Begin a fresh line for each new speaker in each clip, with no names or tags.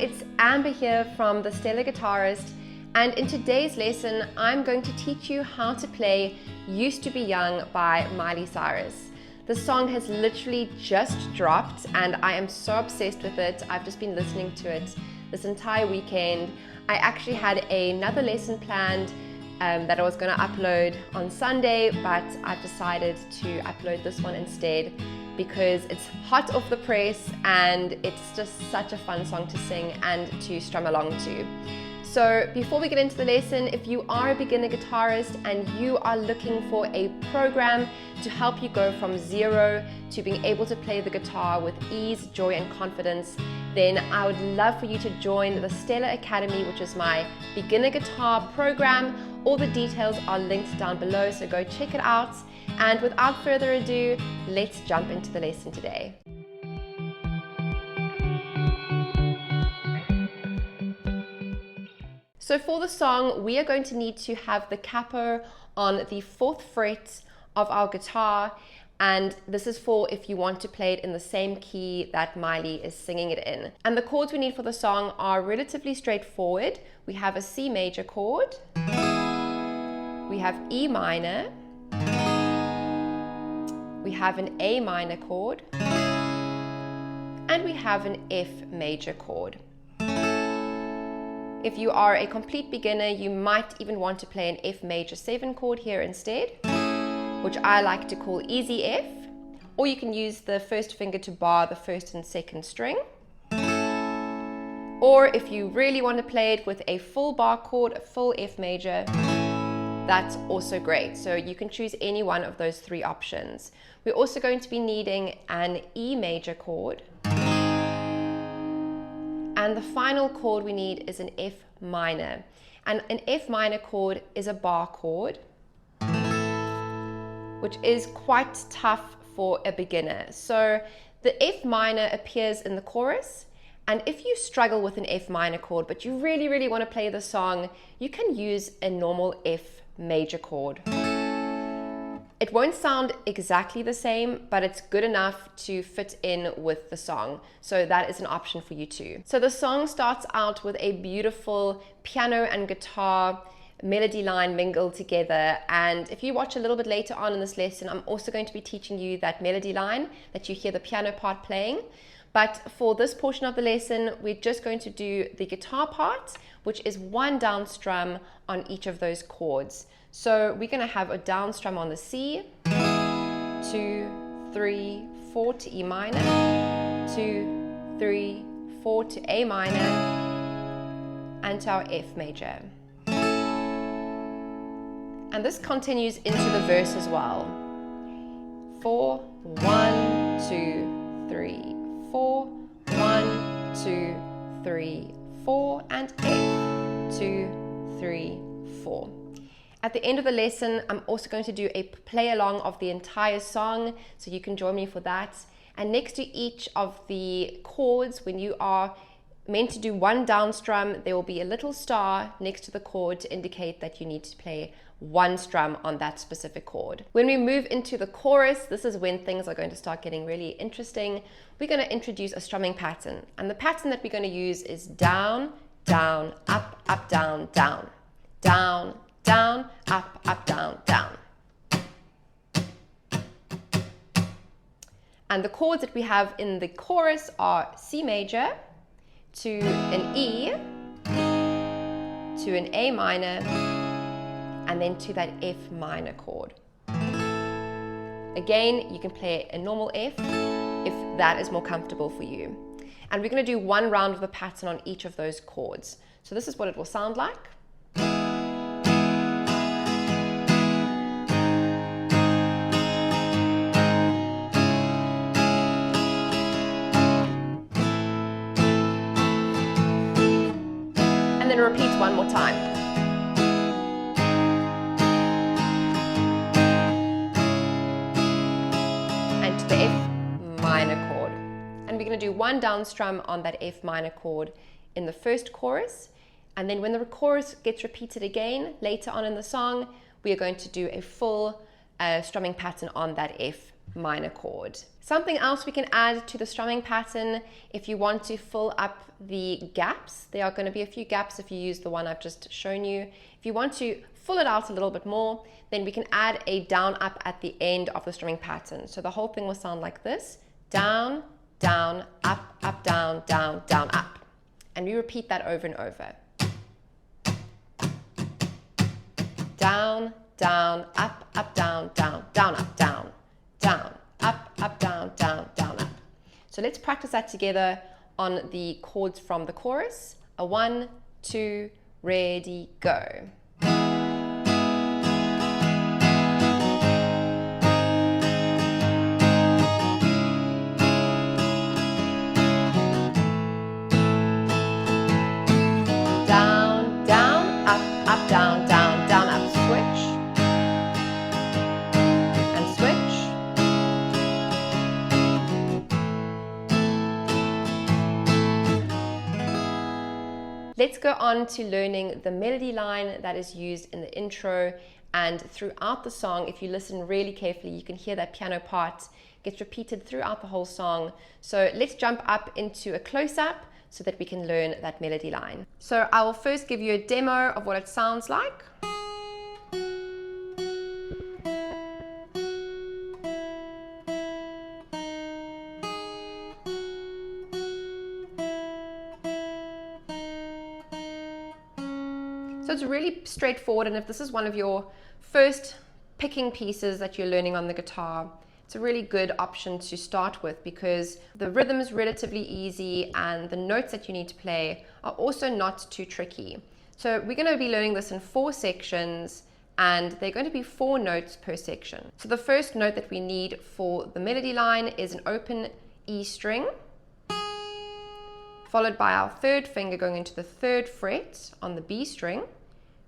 it's Amber here from the Stellar Guitarist, and in today's lesson I'm going to teach you how to play Used to Be Young by Miley Cyrus. The song has literally just dropped and I am so obsessed with it. I've just been listening to it this entire weekend. I actually had another lesson planned that I was going to upload on Sunday, but I've decided to upload this one instead because it's hot off the press and it's just such a fun song to sing and to strum along to. So before we get into the lesson, if you are a beginner guitarist and you are looking for a program to help you go from zero to being able to play the guitar with ease, joy and confidence, then I would love for you to join the Stellar Academy, which is my beginner guitar program. All the details are linked down below, so go check it out. And without further ado, let's jump into the lesson today. So for the song, we are going to need to have the capo on the 4th fret of our guitar, and this is for if you want to play it in the same key that Miley is singing it in. And the chords we need for the song are relatively straightforward. We have a C major chord, we have E minor, we have an A minor chord, and we have an F major chord. If you are a complete beginner, you might even want to play an F major 7 chord here instead, which I like to call easy F, or you can use the first finger to bar the 1st and 2nd string. Or if you really want to play it with a full bar chord, a full F major, that's also great. So you can choose any one of those 3 options. We're also going to be needing an E major chord. And the final chord we need is an F minor. And an F minor chord is a bar chord, which is quite tough for a beginner. So the F minor appears in the chorus, and if you struggle with an F minor chord, but you really, really want to play the song, you can use a normal F major chord. It won't sound exactly the same, but it's good enough to fit in with the song. So that is an option for you too. So the song starts out with a beautiful piano and guitar melody line mingled together. And if you watch a little bit later on in this lesson, I'm also going to be teaching you that melody line that you hear the piano part playing. But for this portion of the lesson, we're just going to do the guitar part, which is 1 down strum on each of those chords. So we're going to have a down strum on the C, 2, 3, 4 to E minor, 2, 3, 4 to A minor, and to our F major. And this continues into the verse as well. 4, 1, 2, 3, 4, 1, 2, 3, 4, and F, 2, 3, 4. At the end of the lesson, I'm also going to do a play along of the entire song, so you can join me for that. And next to each of the chords, when you are meant to do 1 down strum, there will be a little star next to the chord to indicate that you need to play 1 strum on that specific chord. When we move into the chorus, this is when things are going to start getting really interesting. We're going to introduce a strumming pattern, and the pattern that we're going to use is down, down, up, up, down, down, down, down, up, up, down, down. And the chords that we have in the chorus are C major to an E, to an A minor, and then to that F minor chord. Again, you can play a normal F if that is more comfortable for you. And we're going to do 1 round of the pattern on each of those chords. So this is what it will sound like. And then it repeats 1 more time. And to the F minor chord. And we're going to do 1 down strum on that F minor chord in the first chorus. And then when the chorus gets repeated again later on in the song, we are going to do a full strumming pattern on that F minor chord. Something else we can add to the strumming pattern, if you want to fill up the gaps, there are going to be a few gaps if you use the one I've just shown you. If you want to fill it out a little bit more, then we can add a down up at the end of the strumming pattern. So the whole thing will sound like this: down, down, up, up, down, down, down, up. And we repeat that over and over. Down, down, up, up, down, down, down, up, down, down, up, up, down, down, down, up. So let's practice that together on the chords from the chorus. A 1, 2, ready, go. Down, down, up, up, down, down, down, up, switch. And switch. Let's go on to learning the melody line that is used in the intro and throughout the song. If you listen really carefully, you can hear that piano part gets repeated throughout the whole song. So let's jump up into a close-up so that we can learn that melody line. So I will first give you a demo of what it sounds like. So it's really straightforward, and if this is one of your first picking pieces that you're learning on the guitar, it's a really good option to start with because the rhythm is relatively easy and the notes that you need to play are also not too tricky. So we're going to be learning this in 4 sections, and they're going to be 4 notes per section. So the first note that we need for the melody line is an open E string, followed by our 3rd finger going into the 3rd fret on the B string.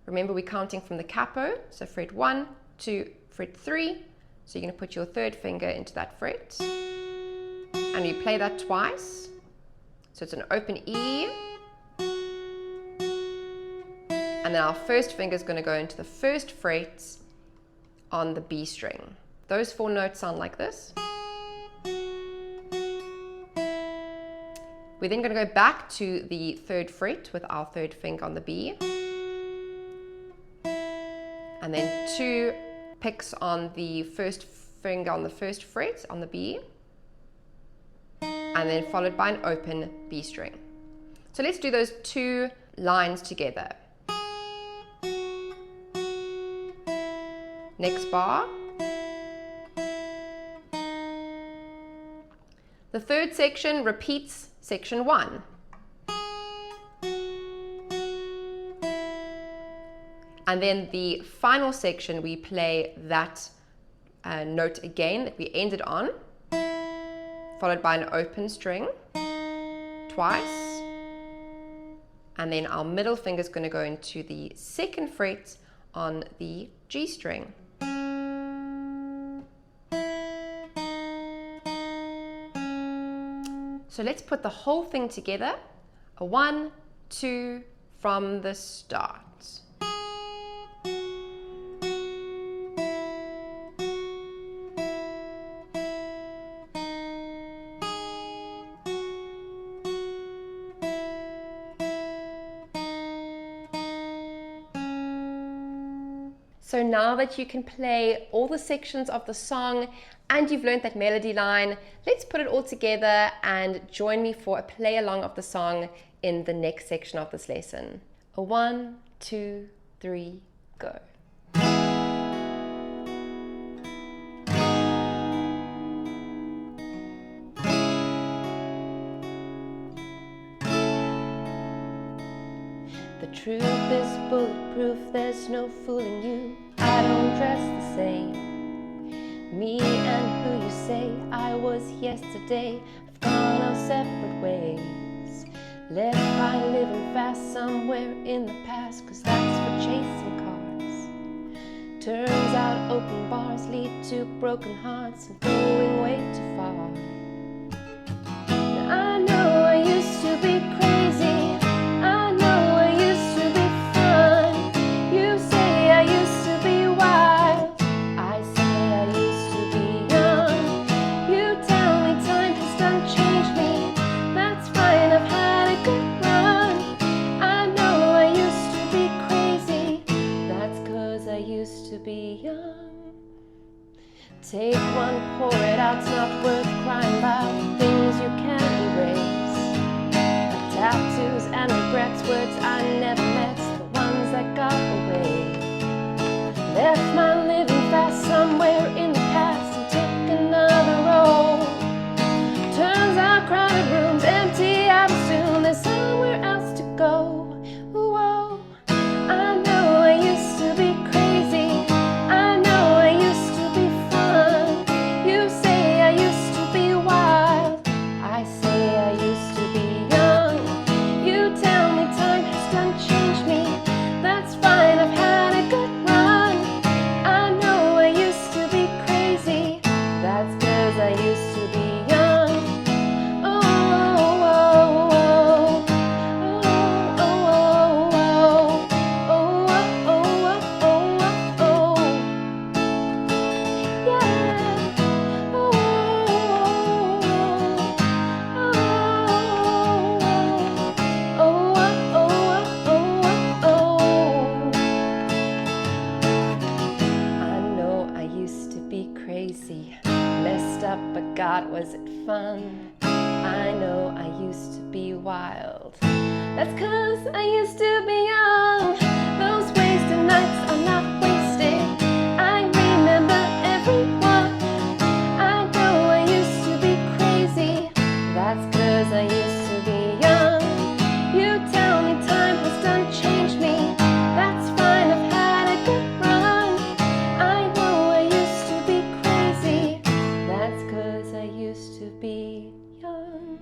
Remember, we're counting from the capo, so fret 1, 2, fret 3. So you're going to put your 3rd finger into that fret, and you play that twice. So it's an open E, and then our 1st finger is going to go into the 1st fret on the B string. Those 4 notes sound like this. We're then going to go back to the 3rd fret with our 3rd finger on the B, and then 2 picks on the 1st finger on the 1st fret on the B, and then followed by an open B string. So let's do those 2 lines together. Next bar. The 3rd section repeats section 1. And then the final section, we play that note again that we ended on, followed by an open string twice. And then our middle finger is going to go into the 2nd fret on the G string. So let's put the whole thing together. A 1, 2, from the start. So now that you can play all the sections of the song and you've learned that melody line, let's put it all together and join me for a play along of the song in the next section of this lesson. A 1, 2, 3, go. The truth is bulletproof, there's no fooling you. I don't dress the same. Me and who you say I was yesterday have gone our separate ways. Left by living fast somewhere in the past, 'cause that's for chasing cars. Turns out open bars lead to broken hearts and going way too far. Now I know I used to be crazy. I used to be wild. I say I used to be young. Take one, pour it out, it's not worth crying about things you can't erase. Tattoos and regrets, words I never met, the ones that got away. Left my living fast somewhere in the past and took another road. Turns out crowded rooms empty out soon, there's somewhere else to go. Whoa, I know I used to be crazy, I know I used to be fun. You say I used to be wild, I say I used to be young. You tell me time has done changed me, that's fine, I've had a good run. I know I used to be crazy, that's 'cause I used to be young. Oh, oh, oh, oh, oh, oh, oh, oh, oh, oh, oh, yeah. Oh, oh, oh, oh. I know I used to be crazy, messed up, but God, was it fun. I know I used to be wild, that's 'cause I used to be young. Those wasted nights are not wasted, I remember everyone. I know I used to be crazy, that's 'cause I used to be young. You tell me time has done changed me, that's fine, I've had a good run. I know I used to be crazy, that's 'cause I used to be young.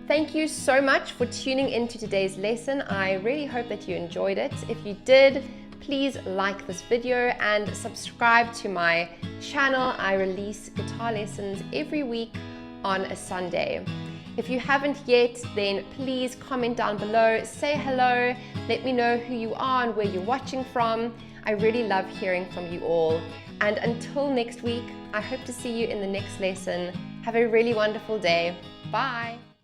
Thank you so much for tuning in to today's lesson. I really hope that you enjoyed it. If you did, please like this video and subscribe to my channel. I release guitar lessons every week on a Sunday. If you haven't yet, then please comment down below, say hello, let me know who you are and where you're watching from. I really love hearing from you all. And until next week, I hope to see you in the next lesson. Have a really wonderful day. Bye.